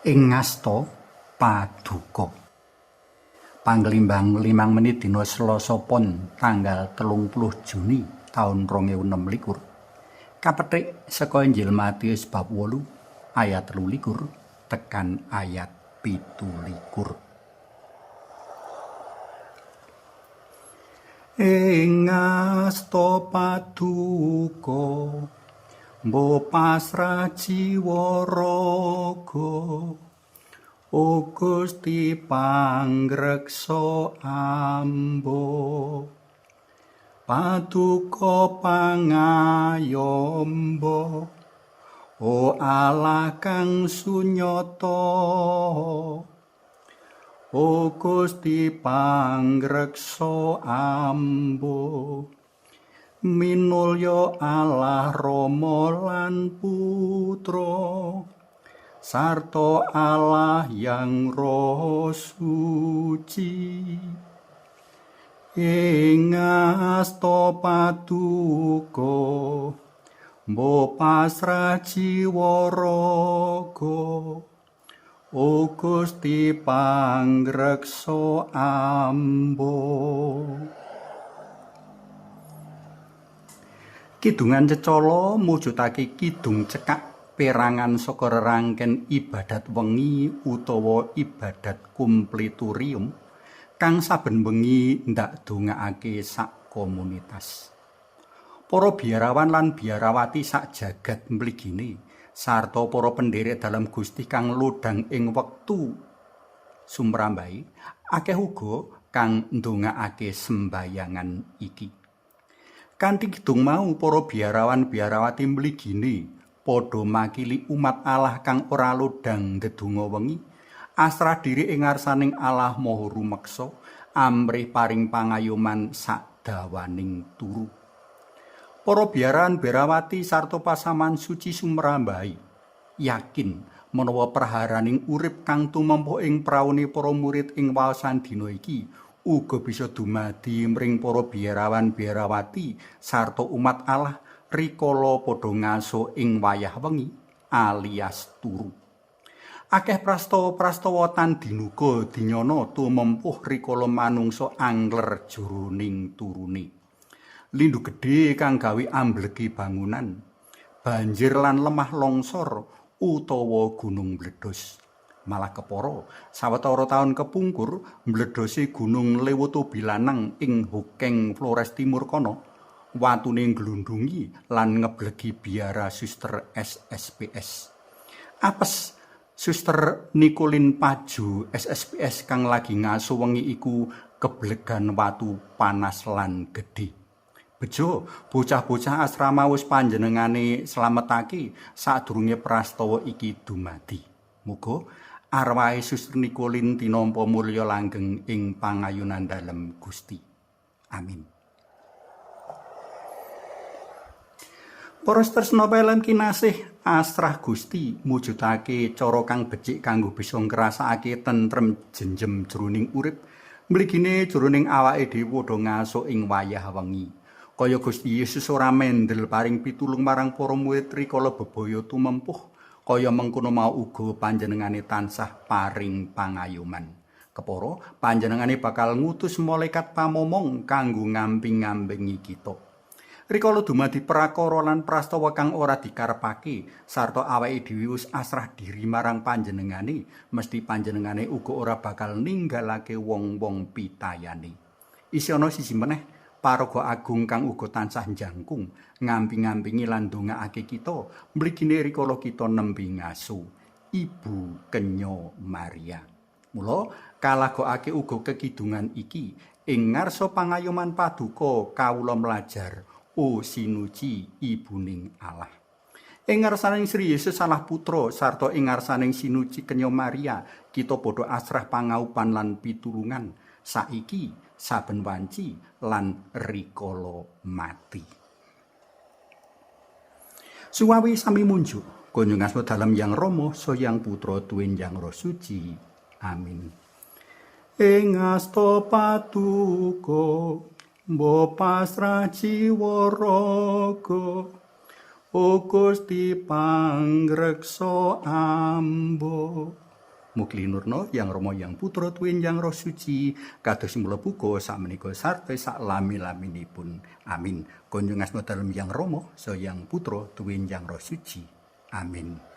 Ing ngasta paduka. Panglimbang 5 menit dina Selasa Pon tanggal 30 Juni taun 2026. Kapethik saka Injil Matius bab 8 ayat 23 tekan ayat 17. Ing ngasta paduka Mbo pasrah jiwa raga, O Gusti pangreksa ambo. Paduka pangayomba, O Allah kang sunyata. O Gusti pangreksa ambo. Minulya Allah Rama lan Putra sarta Allah yang Roh Suci. Ing ngasta paduka Mbo pasrah jiwa raga, O Gusti pangreksa ambo. Kidungan Cecala mujudake kidung cekak perangan saka rerangken ibadat wengi utawa ibadat kumplitorium kang saben wengi ndak dongakake sak komunitas. Para biarawan lan biarawati sak jagat mligine sarta para pendherek dalam Gusti kang lodang ing wektu sumrambahe akeh uga kang ndongakake sembayangan iki. Kanthi kidung mau para biarawan-biarawati mligine padha makili umat Allah kang ora lodang ndedonga wengi, asrah diri ing ngarsaning Allah Maha Rumeksa, amrih paring pangayoman sadawaning turu. Para biarawan-biarawati sarta pasaman suci sumrambahi yakin menawa praharaning urip kang tumempuh ing praune para murid ing waosan dina iki uga bisa dumadi mring para biarawan-biarawati sarta umat Allah rikala padha ngaso ing wayah wengi alias turu. Akeh prastawa-prastawa tan dinuga dinyana tumempuh rikala manungsa angler jroning turune. Lindhu gedhe kang gawe amblegi bangunan, banjir lan lemah longsor utawa gunung mledhos. Malah kepara sawetara taun kepungkur mbledhosi gunung Lewotobi Lanang ing Hokeng Flores Timur kono watune glundungi lan ngeblegi biara Suster SSPS. Apes Suster Nikolin Paju SSPS kang lagi ngaso wengi iku keblegan watu panas lan gedhe. Bejo bocah-bocah asrama wis panjenengane slametake sadurunge prastawa iki dumadi. Muga arwahe Suster Nikolin tinampa mulya langgeng ing pangayunan dalem Gusti. Amin. Para tresna lan kinasih asrah Gusti mujudake cara kang becik kanggo bisa ngrasakake tentrem jenjem jroning urip mligine jroning awake dhewe padha ngaso ing wayah wengi. Kaya Gusti Yesus ora mendel paring pitulung marang para murid rikala bebaya tumempuh. Kaya mengkono mau uga panjenengane tansah paring pangayoman. Kepara panjenengane bakal ngutus malaikat pamomong kanggo ngamping-ngampingi kita. Rikala dumadi prakara lan prastawa kang ora dikarepake sarta awake dhewe wis asrah diri marang panjenengane, mesti panjenengane uga ora bakal ninggalake wong-wong pitayane. Isih ana siji meneh paraga agung kang uga tansah njangkung ngamping-ngampingi lan ndongakake kita mligine rikala kita nembe ngaso Ibu Kenya Maria. Mula kalagokake uga kekidungan iki ing ngarsa pangayoman paduka kawula mlajar O Sinuci Ibuning Allah. Ing ngarsaning Sri Yesus Allah Putra sarta ing ngarsaning Sinuci Kenya Maria kita padha asrah pangaupan lan pitulungan saiki saben wanci lan rikala mati. Suwawi sami munjuk kunjung asma dalam Yang Rama Soyang Putra Tuwin Yang Roh Suci. Amin. Ing asta paduka Mbo pasrah jiwa raga, O Gusti pangreksa ambo. Mugi nurna Yang Rama Yang Putra Tuwin Yang Roh Suci kados mula buka sakmenika sarta sak lami-laminipun. Amin. Kunjung asma dalem Yang Rama saha Yang Putra Tuwin Yang Roh Suci. Amin.